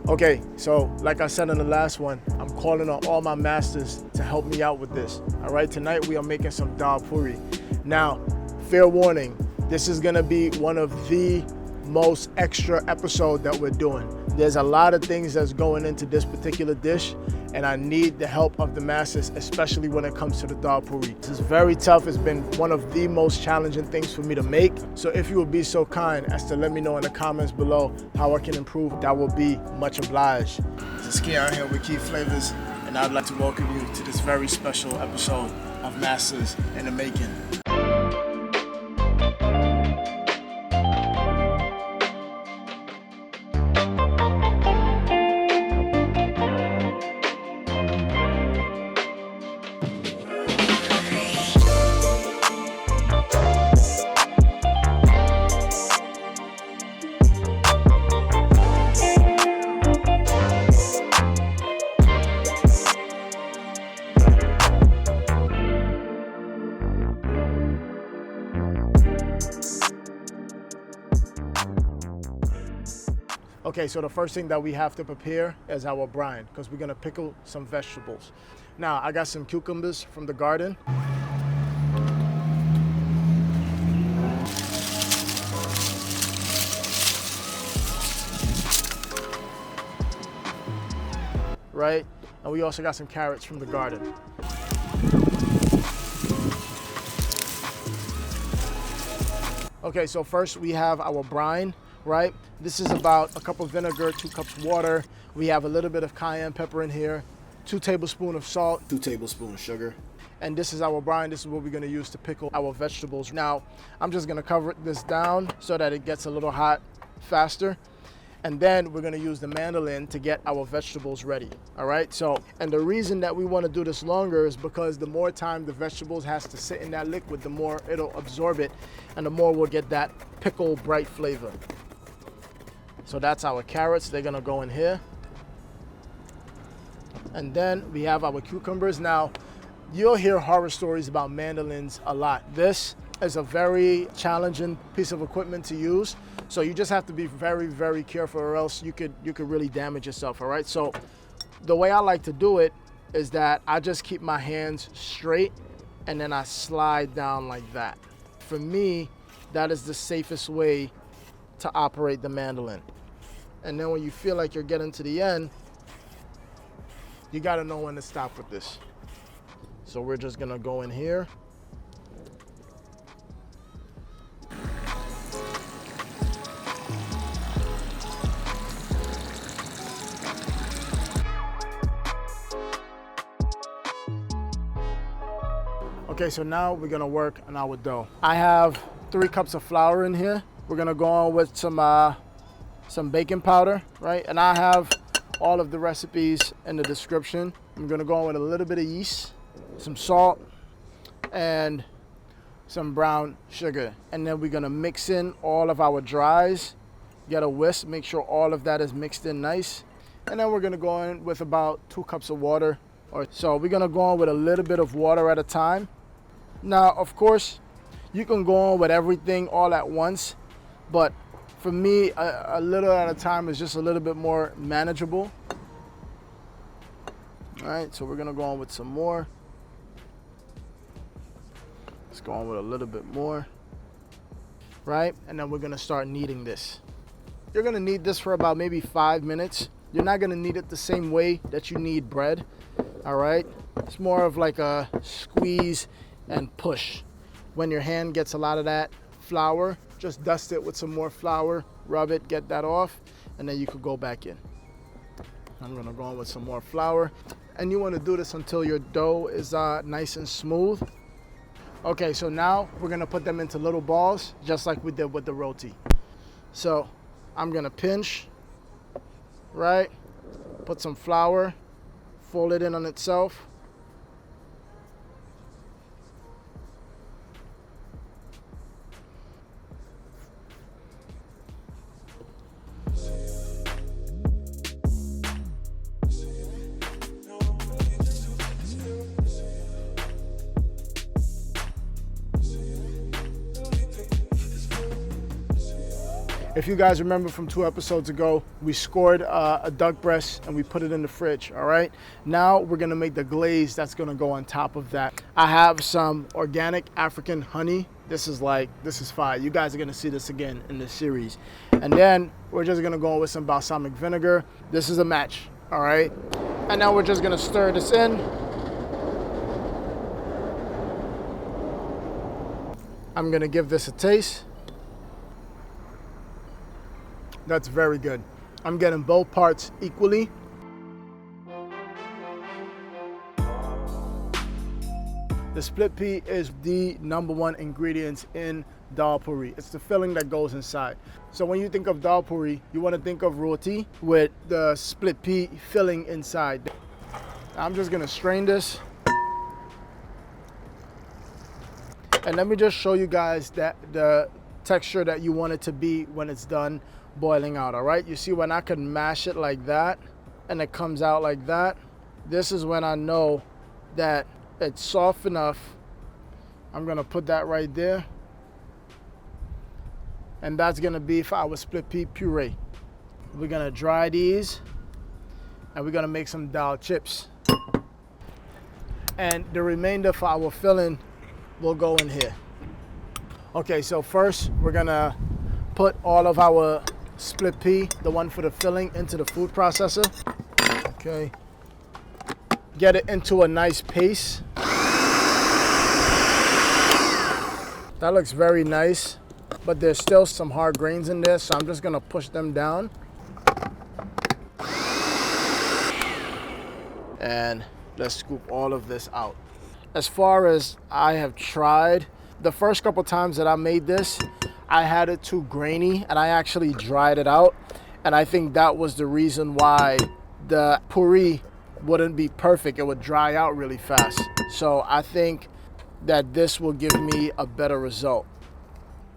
Okay, so like I said in the last one, I'm calling on all my masters to help me out with this. All right, tonight we are making some Dhal Puri. Now, fair warning, this is gonna be one of the most extra episode that we're doing. There's a lot of things that's going into this particular dish, and I need the help of the masters, especially when it comes to the Dhal Puri. This is very tough. It's been one of the most challenging things for me to make. So if you would be so kind as to let me know in the comments below how I can improve, that will be much obliged. This is Key out here with Key Flavors, and I'd like to welcome you to this very special episode of Masters in the Making. Okay, so the first thing that we have to prepare is our brine, because we're gonna pickle some vegetables. Now, I got some cucumbers from the garden. Right? And we also got some carrots from the garden. Okay, so first we have our brine. Right? This is about a cup of vinegar, 2 cups water. We have a little bit of cayenne pepper in here, 2 tablespoons of salt, 2 tablespoons of sugar. And this is our brine. This is what we're gonna use to pickle our vegetables. Now, I'm just gonna cover this down so that it gets a little hot faster. And then we're gonna use the mandolin to get our vegetables ready, all right? So, and the reason that we wanna do this longer is because the more time the vegetables has to sit in that liquid, the more it'll absorb it, and the more we'll get that pickle bright flavor. So that's our carrots, they're gonna go in here. And then we have our cucumbers. Now, you'll hear horror stories about mandolins a lot. This is a very challenging piece of equipment to use. So you just have to be very, very careful, or else you could really damage yourself, all right? So the way I like to do it is that I just keep my hands straight and then I slide down like that. For me, that is the safest way to operate the mandolin. And then when you feel like you're getting to the end, you gotta know when to stop with this. So we're just gonna go in here. Okay, so now we're gonna work on our dough. I have 3 cups of flour in here. We're gonna go on with some baking powder, right? And I have all of the recipes in the description. I'm gonna go on with a little bit of yeast, some salt, and some brown sugar. And then we're gonna mix in all of our dries, get a whisk, make sure all of that is mixed in nice. And then we're gonna go in with about 2 cups of water. So we're gonna go on with a little bit of water at a time. Now, of course, you can go on with everything all at once, but for me, a little at a time is just a little bit more manageable. All right, so we're gonna go on with some more. Let's go on with a little bit more, right? And then we're gonna start kneading this. You're gonna knead this for about maybe 5 minutes. You're not gonna knead it the same way that you knead bread, all right? It's more of like a squeeze and push. When your hand gets a lot of that flour, just dust it with some more flour, rub it, get that off, and then you could go back in. I'm gonna go on with some more flour. And you wanna do this until your dough is nice and smooth. Okay, so now we're gonna put them into little balls, just like we did with the roti. So I'm gonna pinch, right? Put some flour, fold it in on itself. If you guys remember from 2 episodes ago, we scored a duck breast and we put it in the fridge, all right? Now we're gonna make the glaze that's gonna go on top of that. I have some organic African honey. This is fire. You guys are gonna see this again in this series. And then we're just gonna go with some balsamic vinegar. This is a match, all right? And now we're just gonna stir this in. I'm gonna give this a taste. That's very good. I'm getting both parts equally. The split pea is the #1 ingredient in Dhal Puri. It's the filling that goes inside. So when you think of Dhal Puri, you want to think of roti with the split pea filling inside. I'm just gonna strain this. And let me just show you guys that the texture that you want it to be when it's done boiling out, all right? You see when I can mash it like that and it comes out like that, this is when I know that it's soft enough. I'm gonna put that right there. And that's gonna be for our split pea puree. We're gonna dry these and we're gonna make some dal chips. And the remainder for our filling will go in here. Okay, so first we're gonna put all of our split pea, the one for the filling, into the food processor. Okay. Get it into a nice paste. That looks very nice, but there's still some hard grains in there, so I'm just gonna push them down. And let's scoop all of this out. As far as I have tried, the first couple times that I made this, I had it too grainy and I actually dried it out. And I think that was the reason why the puri wouldn't be perfect. It would dry out really fast. So I think that this will give me a better result.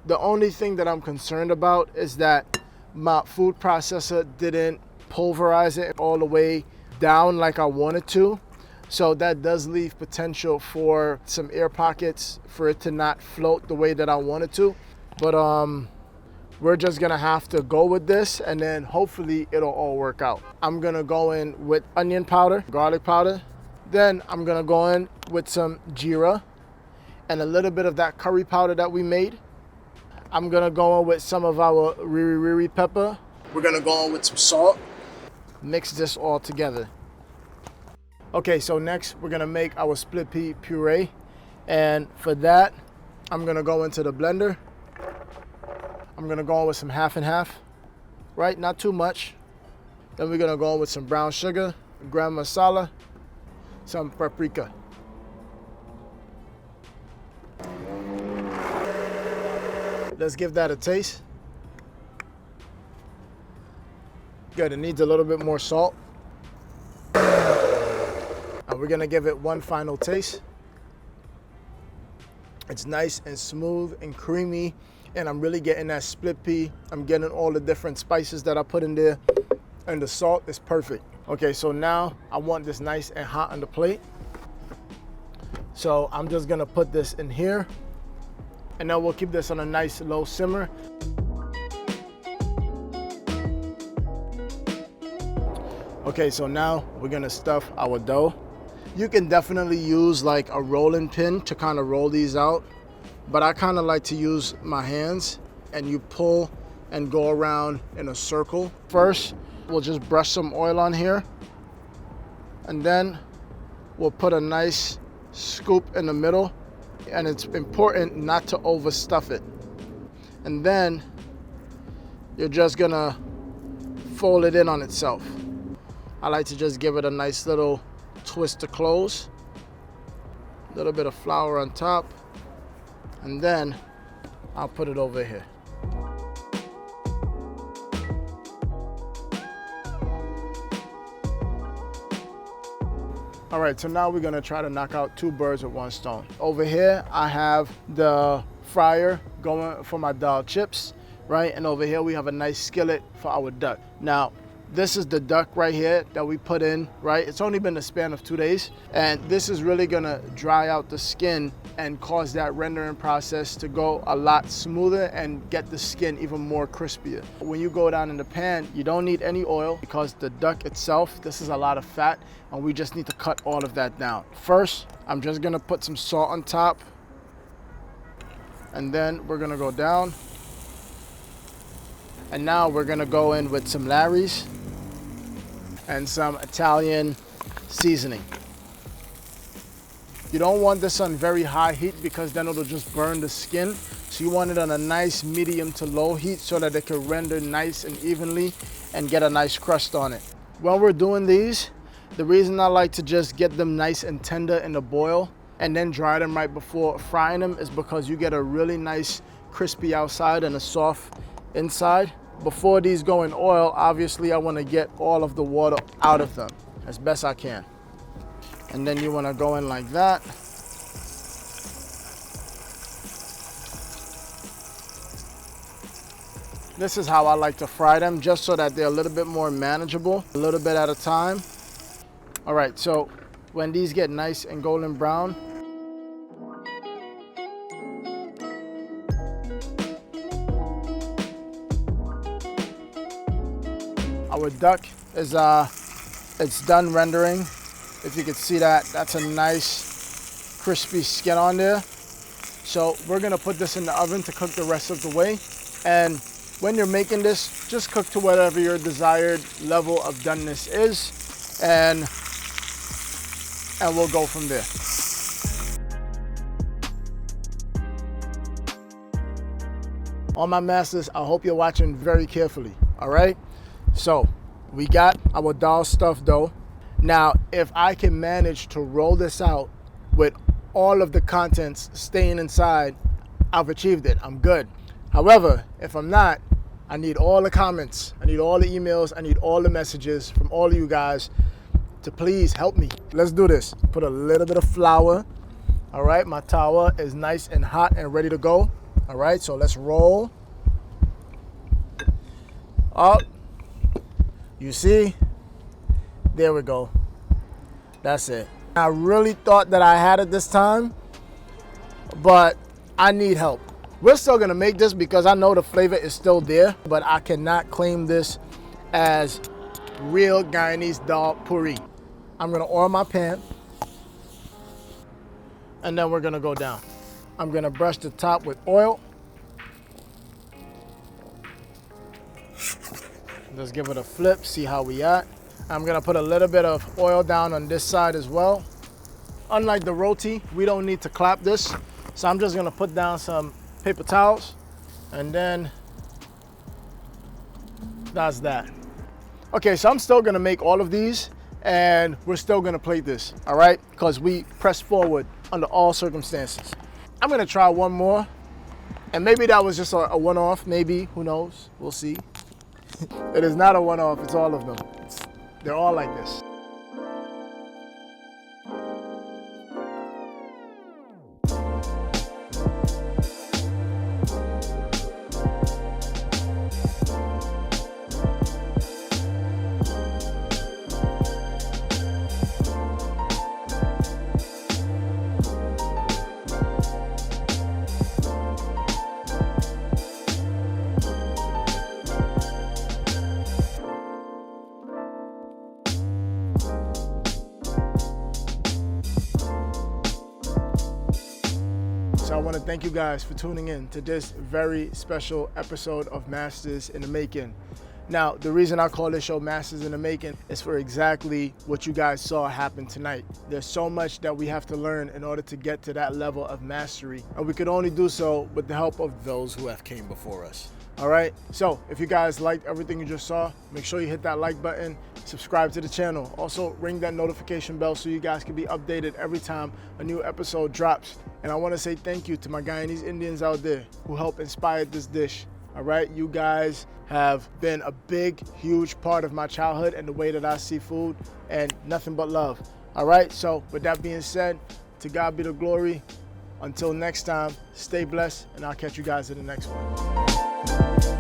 The only thing that I'm concerned about is that my food processor didn't pulverize it all the way down like I wanted to. So that does leave potential for some air pockets for it to not float the way that I want it to. But we're just gonna have to go with this and then hopefully it'll all work out. I'm gonna go in with onion powder, garlic powder. Then I'm gonna go in with some jeera and a little bit of that curry powder that we made. I'm gonna go in with some of our riri pepper. We're gonna go in with some salt. Mix this all together. Okay, so next we're gonna make our split pea puree. And for that, I'm gonna go into the blender. I'm gonna go in with some half and half, right? Not too much. Then we're gonna go in with some brown sugar, gram masala, some paprika. Let's give that a taste. Good, it needs a little bit more salt. And we're gonna give it one final taste. It's nice and smooth and creamy, and I'm really getting that split pea. I'm getting all the different spices that I put in there, and the salt is perfect. Okay, so now I want this nice and hot on the plate. So I'm just gonna put this in here, and then we'll keep this on a nice low simmer. Okay, so now we're gonna stuff our dough. You can definitely use like a rolling pin to kind of roll these out, but I kind of like to use my hands, and you pull and go around in a circle. First, we'll just brush some oil on here, and then we'll put a nice scoop in the middle, and it's important not to overstuff it. And then you're just gonna fold it in on itself. I like to just give it a nice little twist to close. A little bit of flour on top, and then I'll put it over here. All right, so now we're gonna try to knock out 2 birds with 1 stone. Over here, I have the fryer going for my dal chips, right? And over here, we have a nice skillet for our duck. Now, This is the duck right here that we put in, right? It's only been a span of 2 days, and this is really gonna dry out the skin and cause that rendering process to go a lot smoother and get the skin even more crispier. When you go down in the pan, you don't need any oil because the duck itself, this is a lot of fat, and we just need to cut all of that down. First, I'm just gonna put some salt on top, and then we're gonna go down. And now we're gonna go in with some Larry's and some Italian seasoning. You don't want this on very high heat because then it'll just burn the skin. So you want it on a nice medium to low heat so that it can render nice and evenly and get a nice crust on it. When we're doing these, the reason I like to just get them nice and tender in the boil and then dry them right before frying them is because you get a really nice crispy outside and a soft inside. Before these go in oil, obviously I want to get all of the water out of them as best I can. And then you want to go in like that. This is how I like to fry them, just so that they're a little bit more manageable, a little bit at a time. All right, so when these get nice and golden brown, our duck is it's done rendering. If you can see that, that's a nice crispy skin on there. So we're gonna put this in the oven to cook the rest of the way. And when you're making this, just cook to whatever your desired level of doneness is, and we'll go from there. All my masters, I hope you're watching very carefully, all right? So we got our dal stuffed dough. Now, if I can manage to roll this out with all of the contents staying inside, I've achieved it, I'm good. However, if I'm not, I need all the comments, I need all the emails, I need all the messages from all of you guys to please help me. Let's do this. Put a little bit of flour. All right, my tower is nice and hot and ready to go. All right, so let's roll up. You see? There we go. That's it. I really thought that I had it this time, but I need help. We're still gonna make this because I know the flavor is still there, but I cannot claim this as real Guyanese Dhal Puri. I'm gonna oil my pan, and then we're gonna go down. I'm gonna brush the top with oil. Let's give it a flip, see how we at. I'm gonna put a little bit of oil down on this side as well. Unlike the roti, we don't need to clap this. So I'm just gonna put down some paper towels, and then that's that. Okay, so I'm still gonna make all of these, and we're still gonna plate this, all right? Because we press forward under all circumstances. I'm gonna try one more, and maybe that was just a one-off, maybe, who knows, we'll see. It is not a one-off, it's all of them. They're all like this. So I want to thank you guys for tuning in to this very special episode of Masters in the Making. Now, the reason I call this show Masters in the Making is for exactly what you guys saw happen tonight. There's so much that we have to learn in order to get to that level of mastery, and we could only do so with the help of those who have came before us. All right, so if you guys liked everything you just saw, make sure you hit that like button, subscribe to the channel. Also, ring that notification bell so you guys can be updated every time a new episode drops. And I want to say thank you to my Guyanese Indians out there who helped inspire this dish. All right, you guys have been a big, huge part of my childhood and the way that I see food, and nothing but love. All right, so with that being said, to God be the glory. Until next time, stay blessed, and I'll catch you guys in the next one.